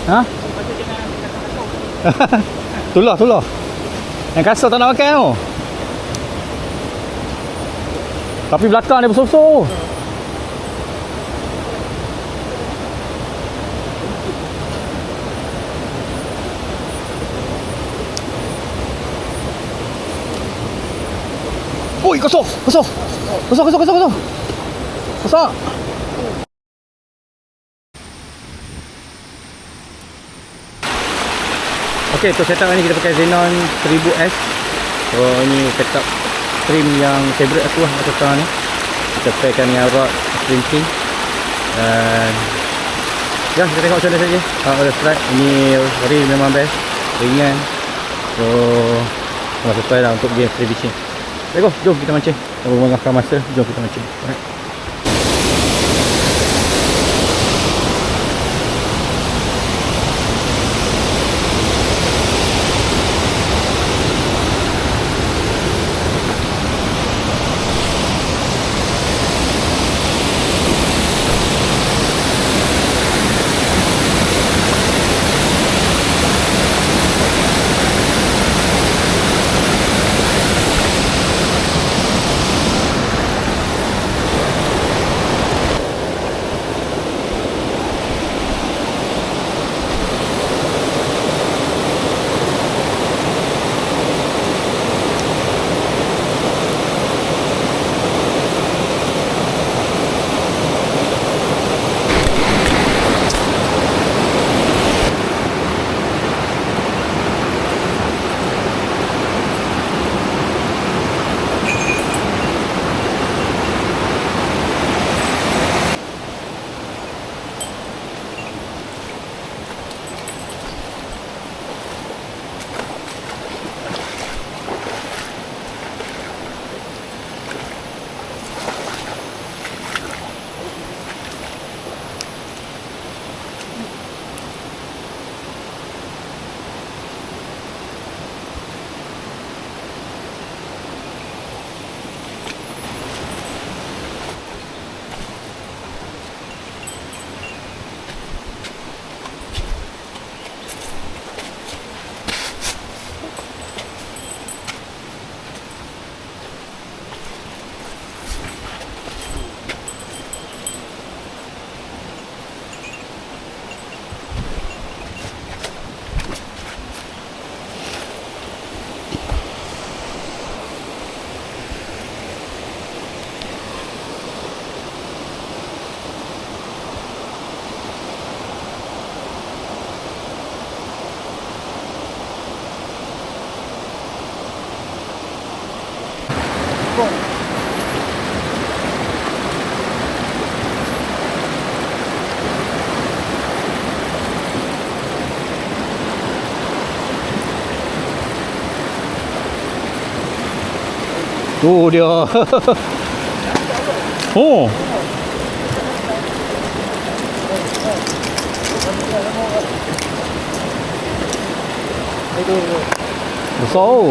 Ha? Tulah. Yang kasar tak nak pakai tu. Tapi belakang dia besar-besar. Oi, kosong. Kosong. Okey, untuk setup ni kita pakai Xenon 1000S. So ini setup trim yang favorite aku lah macam sekarang ni. Kita pakaikan yang rod printing. Dan ya, kita tengok macam mana saja. Ada strike. Ini rim memang best, ringan. So memang sesuai lah untuk game free fishing. Let's go, jom kita mancing. Kita menggunakan masa, jom kita mancing. Alright. Tu dia. Oh. Besar.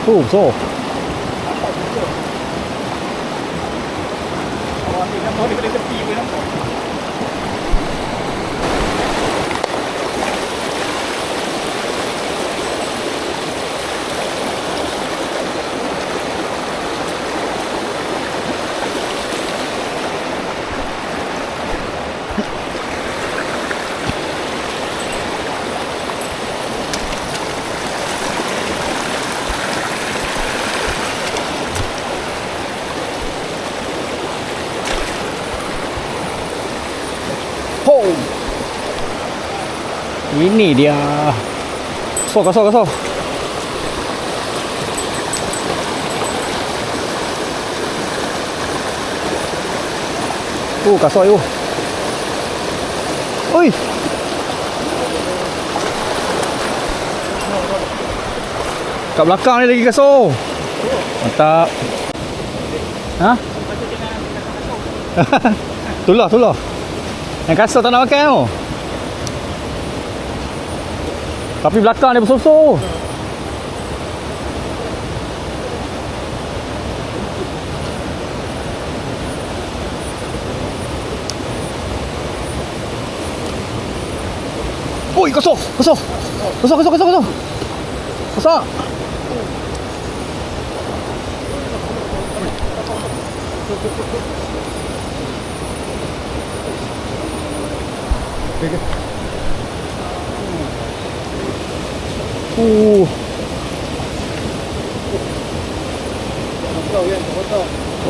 Oh, besar. Ini dia. Kasar. Kasar you. Oi. Kat belakang ni lagi kasar. Mantap. Ha? Tulah. Yang kasar tak nak makan tu. Tapi belakang dia bersosor. Oi, kosong. Kosong.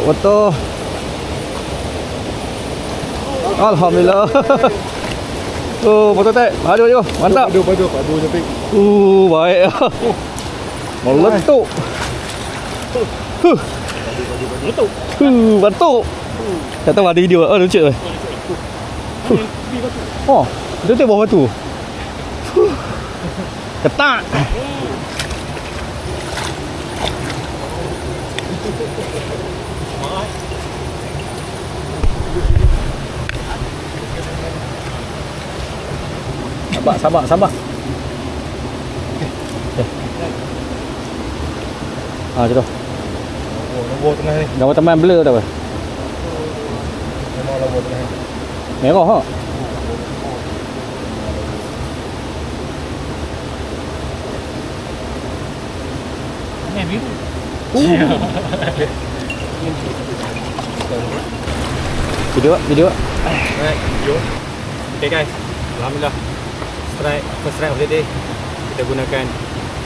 Betul. Alhamdulillah. Betul tak? Aduh je. Mantap. Padu cantik. Baik. Meletup. Batuk. Tak tahu ada video. Oh, lucu. Oh, betul bawah batu. Ketak. Sabar. Macam tu. Nombor tengah ni. Gambar teman blur tak apa? Memang nombor tengah ni. Merah ha? Ni biru. Video. Alright, video. Okay guys, alhamdulillah. First strike of the day. Kita gunakan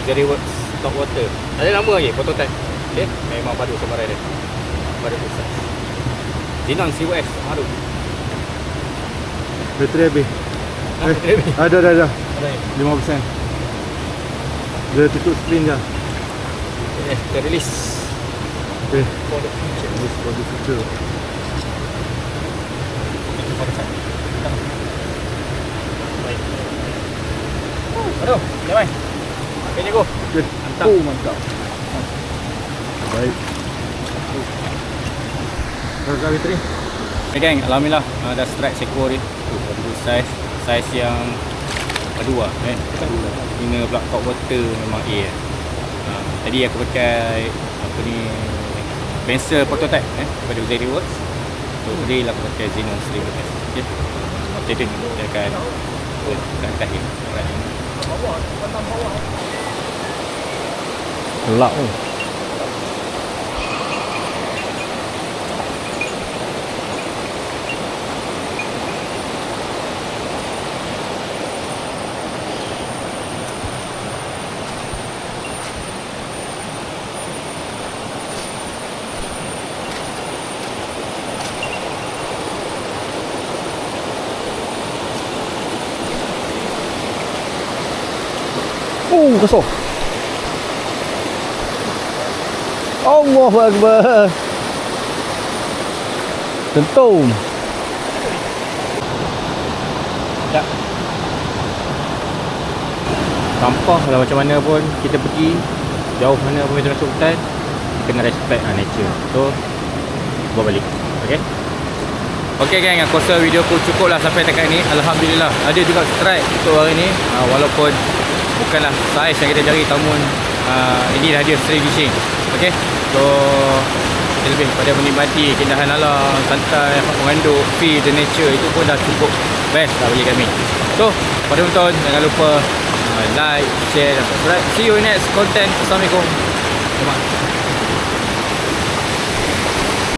Jerry Works Top Water. Ada nama lagi, prototype. Okay, memang padu sebarai dia. Padu besar. Xenon COS, baru. Bateri habis. Ada. 5%. Dia tutup screen je. Kita release. Okay. For the future. This for the future. Aduh, jangan. Okay, Jago. Okay. Mantap. Mantap. Baik. Kakak bateri. Okay gang, alhamdulillah dah strike seko ni. Saiz yang kedua kan. Ini pula top water memang A. Tadi aku pakai apa ni pencil prototype daripada Jerry Works. So today aku pakai Xenon 1000S. Okay. Stay tune, kita akan kat atas ni. Gelap tu. Kosong. Allahu Akbar. Tentu. Tak. Sampah lah macam mana pun kita pergi, jauh mana pun kita masuk hutan, kena respect nature. So buat balik. Okay. Okay gang, aku rasa video aku cukup lah sampai dekat ni. Alhamdulillah ada juga strike untuk hari ni, walaupun bukanlah saiz yang kita cari, namun ini dah dia stray fishing. Okay, so kita lebih pada menikmati keindahan alam, santai, mengandung, feel the nature, itu pun dah cukup best lah bagi kami. So pada penonton, jangan lupa like, share dan subscribe. See you in next content. Assalamualaikum. Terima kasih.